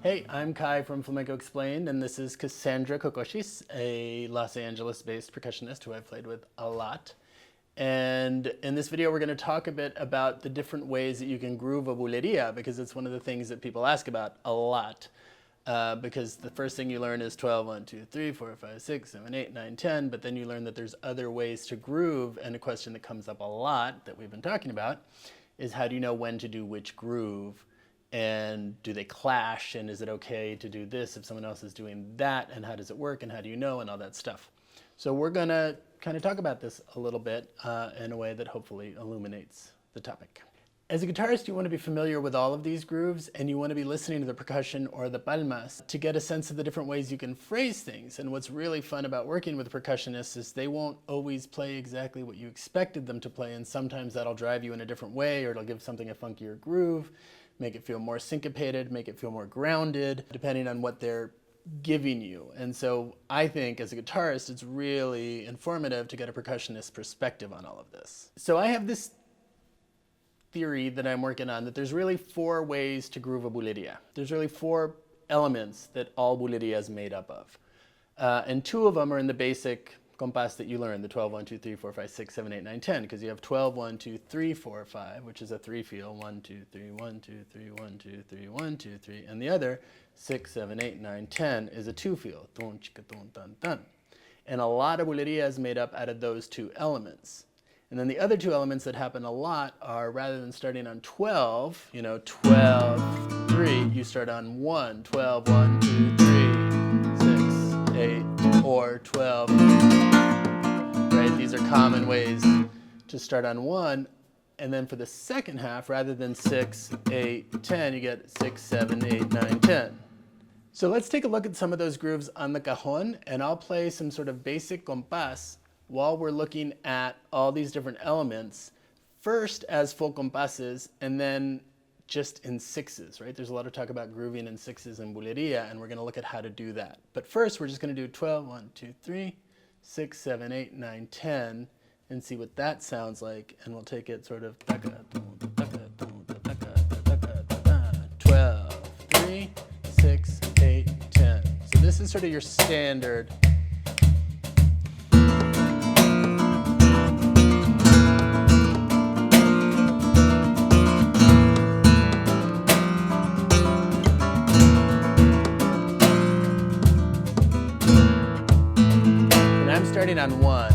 Hey, I'm Kai from Flamenco Explained, and this is Kassandra Kocoshis, a Los Angeles-based percussionist who I've played with a lot. And in this video, we're going to talk a bit about the different ways that you can groove a bulería, because it's one of the things that people ask about a lot. Because the first thing you learn is 12, 1, 2, 3, 4, 5, 6, 7, 8, 9, 10, but then you learn that there's other ways to groove, and a question that comes up a lot that we've been talking about is how do you know when to do which groove? And do they clash, and is it okay to do this if someone else is doing that, and how does it work, and how do you know, and all that stuff. So we're gonna kind of talk about this a little bit in a way that hopefully illuminates the topic. As a guitarist, you want to be familiar with all of these grooves, and you want to be listening to the percussion or the palmas to get a sense of the different ways you can phrase things. And what's really fun about working with percussionists is they won't always play exactly what you expected them to play, and sometimes that'll drive you in a different way, or it'll give something a funkier groove, make it feel more syncopated, make it feel more grounded, depending on what they're giving you. And so I think as a guitarist, it's really informative to get a percussionist perspective on all of this. So I have this theory that I'm working on that there's really 4 ways to groove a bulería. There's really 4 elements that all bulería is made up of. And 2 of them are in the basic compás that you learn, the 12, 1, 2, 3, 4, 5, 6, 7, 8, 9, 10, because you have 12, 1, 2, 3, 4, 5, which is a 3 feel, 1, 2, 3, 1, 2, 3, 1, 2, 3, 1, 2, 3, and the other 6, 7, 8, 9, 10 is a 2 feel, dun, chika, dun, dun, dun. And a lot of bulería is made up out of those 2 elements. And then the other 2 elements that happen a lot are, rather than starting on 12, 12, 3, you start on 1, 12, 1, 2, 3, 6, 8, or 12, right? These are common ways to start on 1. And then for the second half, rather than 6, 8, 10, you get 6, 7, 8, 9, 10. So let's take a look at some of those grooves on the cajon, and I'll play some sort of basic compás while we're looking at all these different elements, first as full compasses, and then just in 6s, right? There's a lot of talk about grooving in 6s in bulería, and we're going to look at how to do that. But first, we're just going to do 12, 1, 2, 3, 6, 7, 8, 9, 10, and see what that sounds like, and we'll take it sort of 12, 3, 6, 8, 10. So this is sort of your standard. Starting on 1.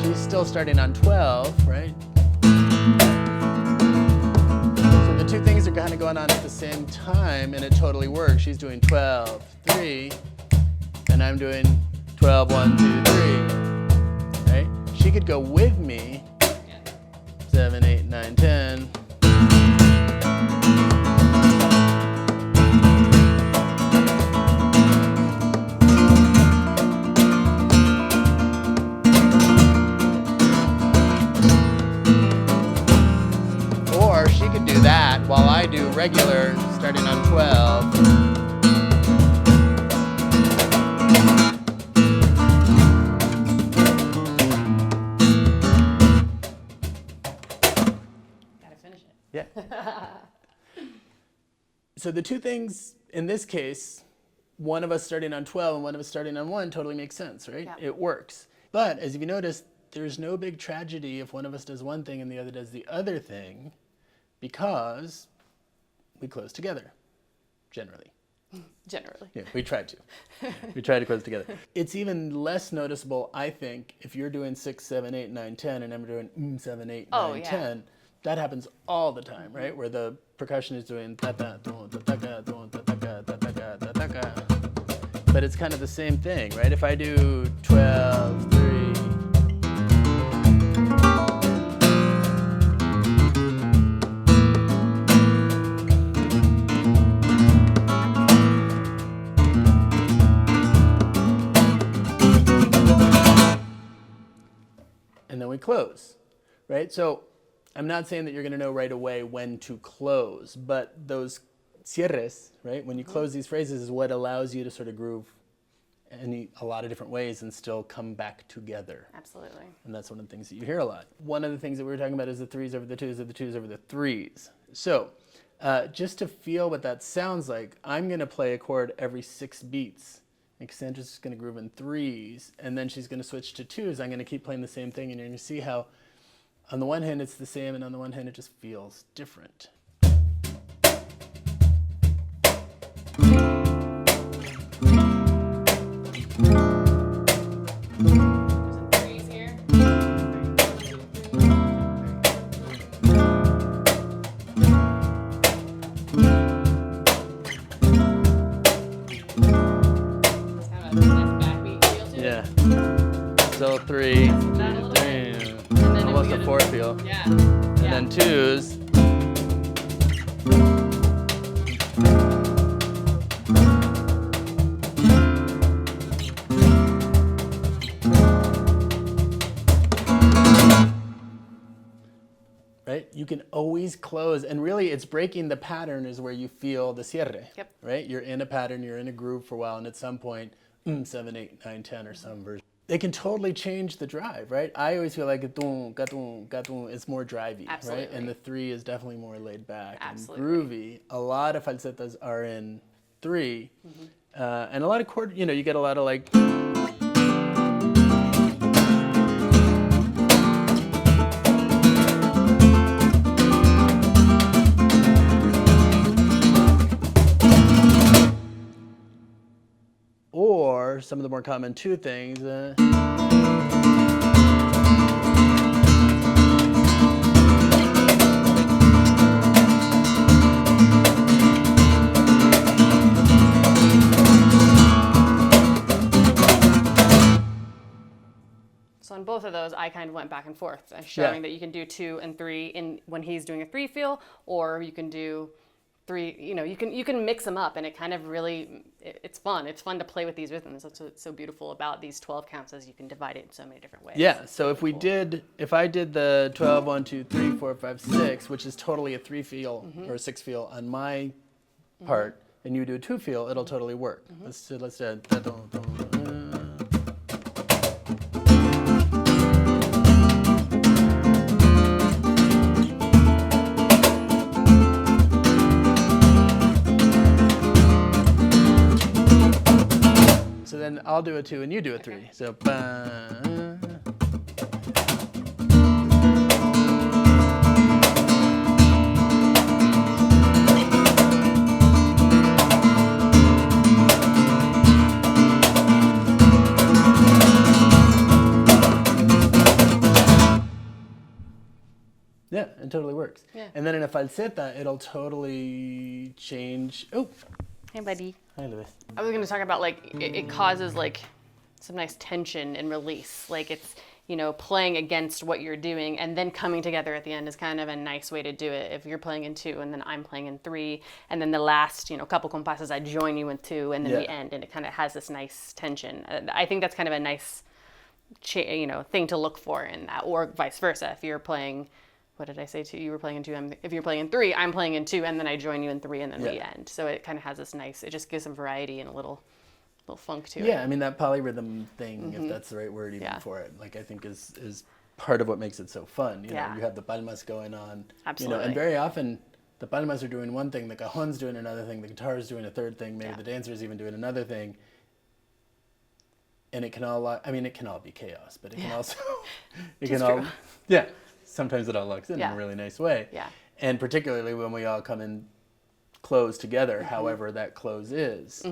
She's still starting on 12, right? So the 2 things are kind of going on at the same time, and it totally works. She's doing 12, 3, and I'm doing 12, 1, 2, 3, right? She could go with me, 7, 8, 9, 10. That while I do regular starting on 12. Gotta finish it. Yeah. So the 2 things in this case, one of us starting on 12 and one of us starting on 1 totally makes sense, right? Yeah. It works. But as you notice, there's no big tragedy if one of us does one thing and the other does the other thing, because we close together, generally. Generally. Yeah, we try to. We try to close together. It's even less noticeable, I think, if you're doing 6, 7, 8, 9, 10, and I'm doing 7, 8, 9, 10. That happens all the time, right? Where the percussion is doing ta-ta, ta-ta-ka, ta-ta-ka, ta-ta-ka, ta-ta-ka. But it's kind of the same thing, right? If I do 12, 3, and then we close, right? So I'm not saying that you're going to know right away when to close, but those cierres, right? When you close these phrases is what allows you to sort of groove a lot of different ways and still come back together. Absolutely. And that's one of the things that you hear a lot. One of the things that we were talking about is the threes over the twos, or the twos over the threes. So just to feel what that sounds like, I'm going to play a chord every 6 beats. And Kassandra's just going to groove in threes, and then she's going to switch to twos. I'm going to keep playing the same thing, and you're going to see how on the one hand it's the same, and on the one hand it just feels different. Still 3, almost a 4 feel, and then twos. Right? You can always close, and really it's breaking the pattern is where you feel the cierre. Yep. Right? You're in a pattern, you're in a groove for a while, and at some point, 7, 8, 9, 10 or some version. They can totally change the drive, right? I always feel like gadun, gadun, gadun is more drivey, Absolutely. right? And the 3 is definitely more laid back Absolutely. and groovy. A lot of falsetas are in 3, and a lot of chord, you get a lot of like. Or some of the more common 2 things. So on both of those, I kind of went back and forth, showing that you can do 2 and 3 when he's doing a 3 feel, or you can do 3. You can mix them up, and it kind of really it's fun. It's fun to play with these rhythms. That's what's so beautiful about these 12 counts, is you can divide it in so many different ways. Yeah. So if I did the 12, 1, 2, 3, 4, 5, 6, which is totally a 3 feel or a 6 feel on my part, and you do a 2 feel, it'll totally work. Let's do So then I'll do a 2 and you do a 3. Okay. So yeah, it totally works. Yeah. And then in a falseta, it'll totally change. Oh, Hey, buddy. hi, Luis. I was going to talk about like it causes like some nice tension and release. Like it's playing against what you're doing and then coming together at the end is kind of a nice way to do it. If you're playing in 2 and then I'm playing in 3, and then the last couple compasses I join you in 2, and then we end, and it kind of has this nice tension. I think that's kind of a nice thing to look for in that, or vice versa. If you're playing, what did I say to you? You were playing in 2. If you're playing in 3, I'm playing in 2, and then I join you in 3, and then we end. So it kind of has this nice. It just gives some variety and a little funk to it. Yeah, I mean that polyrhythm thing, if that's the right word even for it, like I think is part of what makes it so fun. You know, you have the palmas going on. Absolutely. And very often the palmas are doing one thing, the cajon's doing another thing, the guitar's doing a third thing, maybe the dancer's even doing another thing. And it can all be chaos, but it can also, sometimes it all looks in a really nice way. Yeah. And particularly when we all come in close together, however that close is.